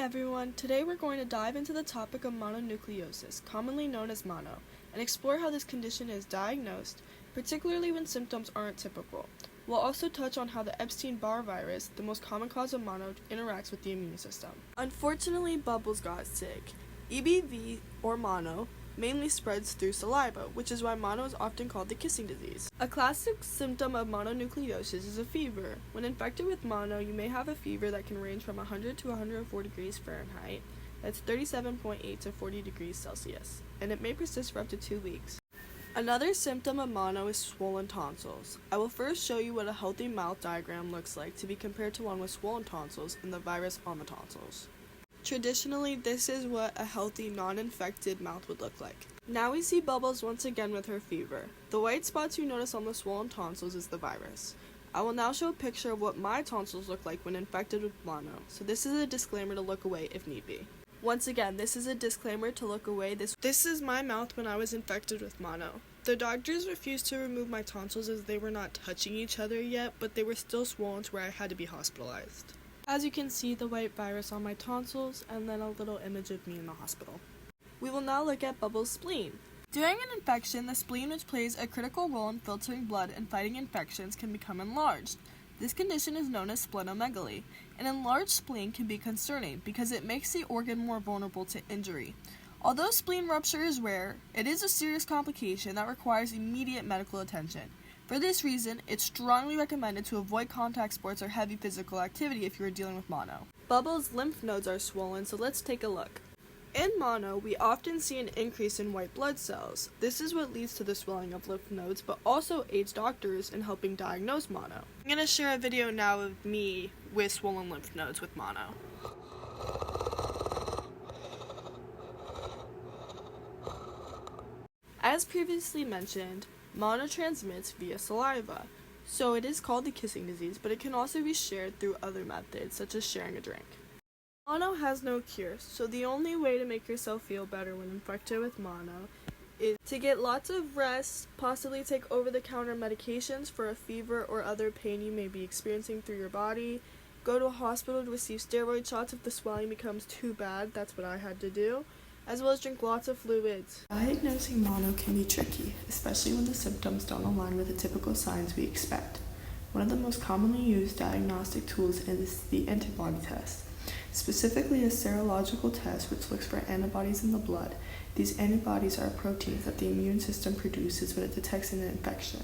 everyone, today we're going to dive into the topic of mononucleosis, commonly known as mono, and explore how this condition is diagnosed, particularly when symptoms aren't typical. We'll also touch on how the Epstein-Barr virus, the most common cause of mono, interacts with the immune system. Unfortunately, Bubbles got sick. EBV, or mono, mainly spreads through saliva, which is why mono is often called the kissing disease. A classic symptom of mononucleosis is a fever. When infected with mono, you may have a fever that can range from 100 to 104 degrees Fahrenheit, that's 37.8 to 40 degrees Celsius, and it may persist for up to 2 weeks. Another symptom of mono is swollen tonsils. I will first show you what a healthy mouth diagram looks like to be compared to one with swollen tonsils and the virus on the tonsils. Traditionally, this is what a healthy, non-infected mouth would look like. Now we see Bubbles once again with her fever. The white spots you notice on the swollen tonsils is the virus. I will now show a picture of what my tonsils look like when infected with mono, so this is a disclaimer to look away if need be. Once again, this is a disclaimer to look away. This is my mouth when I was infected with mono. The doctors refused to remove my tonsils as they were not touching each other yet, but they were still swollen to where I had to be hospitalized. As you can see, the white virus on my tonsils, and then a little image of me in the hospital. We will now look at Bubbles' spleen. During an infection, the spleen, which plays a critical role in filtering blood and fighting infections, can become enlarged. This condition is known as splenomegaly. An enlarged spleen can be concerning because it makes the organ more vulnerable to injury. Although spleen rupture is rare, it is a serious complication that requires immediate medical attention. For this reason, it's strongly recommended to avoid contact sports or heavy physical activity if you are dealing with mono. Bubbles' lymph nodes are swollen, so let's take a look. In mono, we often see an increase in white blood cells. This is what leads to the swelling of lymph nodes, but also aids doctors in helping diagnose mono. I'm going to share a video now of me with swollen lymph nodes with mono. As previously mentioned, mono transmits via saliva, so it is called the kissing disease, but it can also be shared through other methods, such as sharing a drink. Mono has no cure, so the only way to make yourself feel better when infected with mono is to get lots of rest, possibly take over-the-counter medications for a fever or other pain you may be experiencing through your body, go to a hospital to receive steroid shots if the swelling becomes too bad, that's what I had to do, as well as drink lots of fluids. Diagnosing mono can be tricky, especially when the symptoms don't align with the typical signs we expect. One of the most commonly used diagnostic tools is the antibody test, specifically a serological test which looks for antibodies in the blood. These antibodies are proteins that the immune system produces when it detects an infection.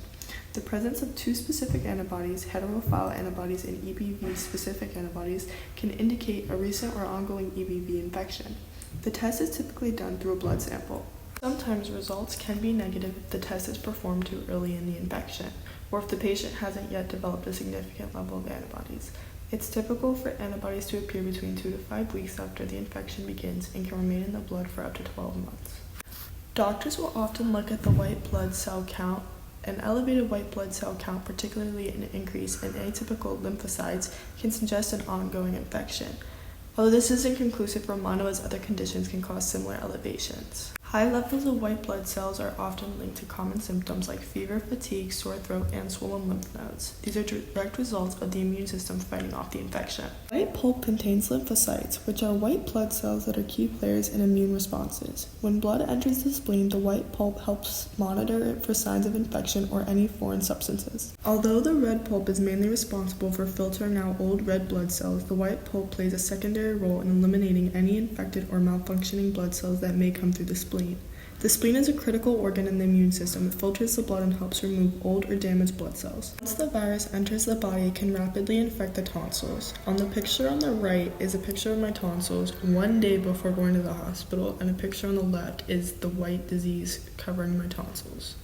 The presence of two specific antibodies, heterophile antibodies and EBV-specific antibodies, can indicate a recent or ongoing EBV infection. The test is typically done through a blood sample. Sometimes results can be negative if the test is performed too early in the infection, or if the patient hasn't yet developed a significant level of antibodies. It's typical for antibodies to appear between 2 to 5 weeks after the infection begins and can remain in the blood for up to 12 months. Doctors will often look at the white blood cell count. An elevated white blood cell count, particularly an increase in atypical lymphocytes, can suggest an ongoing infection. Although this isn't conclusive for mono, as other conditions can cause similar elevations. High levels of white blood cells are often linked to common symptoms like fever, fatigue, sore throat, and swollen lymph nodes. These are direct results of the immune system fighting off the infection. White pulp contains lymphocytes, which are white blood cells that are key players in immune responses. When blood enters the spleen, the white pulp helps monitor it for signs of infection or any foreign substances. Although the red pulp is mainly responsible for filtering out old red blood cells, the white pulp plays a secondary role in eliminating any infected or malfunctioning blood cells that may come through the spleen. The spleen is a critical organ in the immune system. It filters the blood and helps remove old or damaged blood cells. Once the virus enters the body, it can rapidly infect the tonsils. On the picture on the right is a picture of my tonsils 1 day before going to the hospital, and a picture on the left is the white disease covering my tonsils.